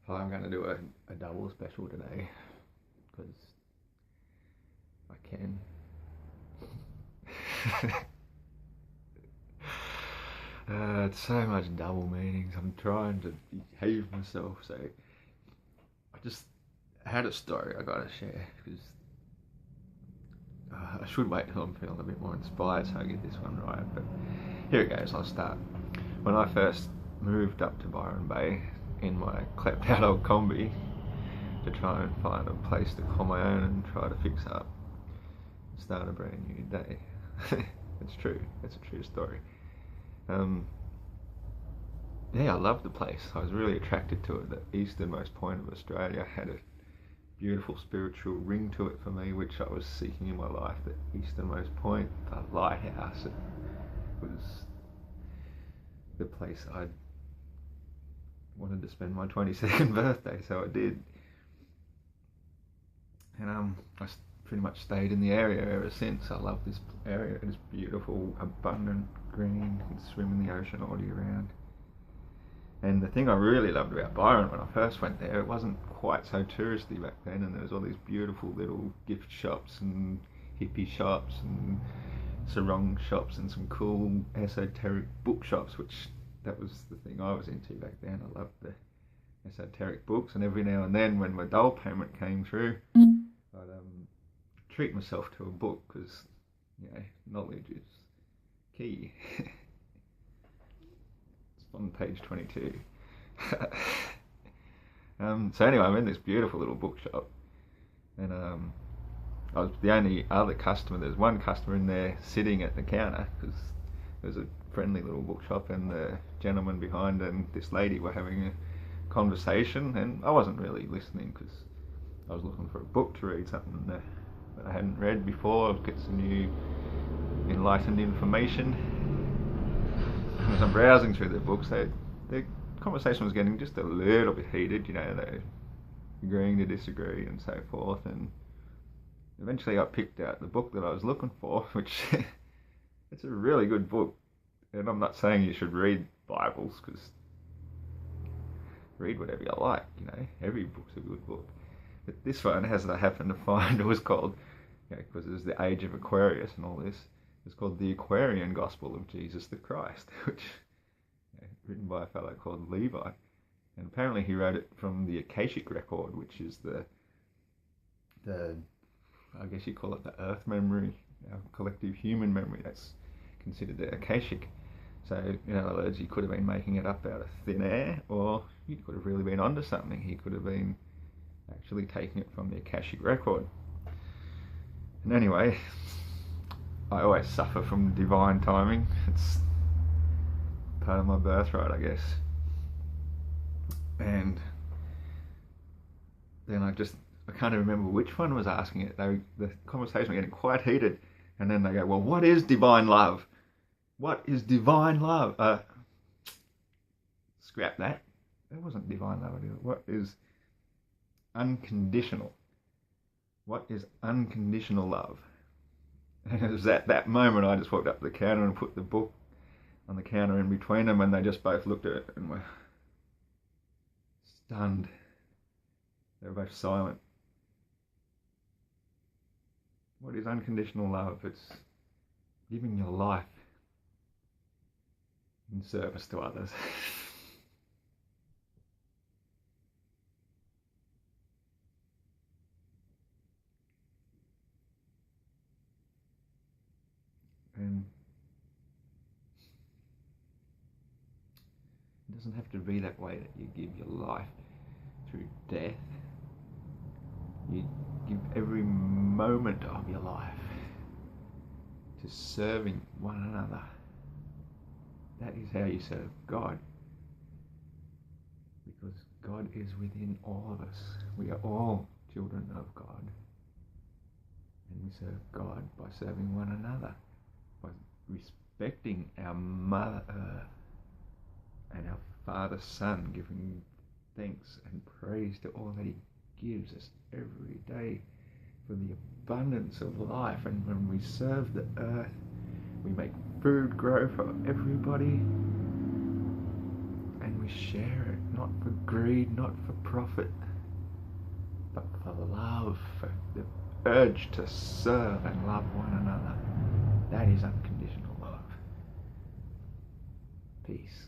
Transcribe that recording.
I'm going to do a double special today because I can. It's so much double meanings. I'm trying to behave myself, so I just had a story I gotta share because I should wait till I'm feeling a bit more inspired so I get this one right. But here it goes. I'll start. When I first moved up to Byron Bay in my clapped out old combi to try and find a place to call my own and try to fix up, start a brand new day. It's true. It's a true story. Yeah, I loved the place. I was really attracted to it. The easternmost point of Australia had a beautiful spiritual ring to it for me, which I was seeking in my life. The easternmost point, the lighthouse, it was the place I wanted to spend my 22nd birthday, so I did. And I pretty much stayed in the area ever since. I love this area. It is beautiful, abundant green. You can swim in the ocean all year round. And the thing I really loved about Byron when I first went there, it wasn't quite so touristy back then, and there was all these beautiful little gift shops and hippie shops and sarong shops and some cool esoteric bookshops, which that was the thing I was into back then. I loved the esoteric books, and every now and then when my dole payment came through, I'd treat myself to a book because, knowledge is key. On page 22. So anyway, I'm in this beautiful little bookshop, and I was the only other customer. There's one customer in there sitting at the counter because there's a friendly little bookshop, and the gentleman behind and this lady were having a conversation, and I wasn't really listening because I was looking for a book to read, something that I hadn't read before, get some new enlightened information. As I'm browsing through the books, the conversation was getting just a little bit heated, they were agreeing to disagree and so forth, and eventually I picked out the book that I was looking for, which it's a really good book, and I'm not saying you should read Bibles, because read whatever you like, every book's a good book, but this one, as I happened to find, it was called, because it was the age of Aquarius and all this, it's called The Aquarian Gospel of Jesus the Christ, which written by a fellow called Levi, and apparently he wrote it from the Akashic record, which is the I guess you call it the Earth memory, our collective human memory. That's considered the Akashic. So in other words, he could have been making it up out of thin air, or he could have really been onto something. He could have been actually taking it from the Akashic record. And anyway, I always suffer from divine timing. It's part of my birthright, I guess. And then I can't even remember which one was asking it. The conversation was getting quite heated. And then they go, well, what is divine love? What is divine love? Scrap that. That wasn't divine love. What is unconditional? What is unconditional love? And it was at that moment I just walked up to the counter and put the book on the counter in between them, and they just both looked at it and were stunned. They were both silent. What is unconditional love? It's giving your life in service to others. And it doesn't have to be that way, that you give your life through death. You give every moment of your life to serving one another. That is how you serve God. Because God is within all of us. We are all children of God. And we serve God by serving one another, by respecting our Mother Earth and our Father Son, giving thanks and praise to all that He gives us every day for the abundance of life. And when we serve the earth, we make food grow for everybody, and we share it, not for greed greed, not for profit, but for love, for the urge to serve and love one another. That is unconditional love. Peace.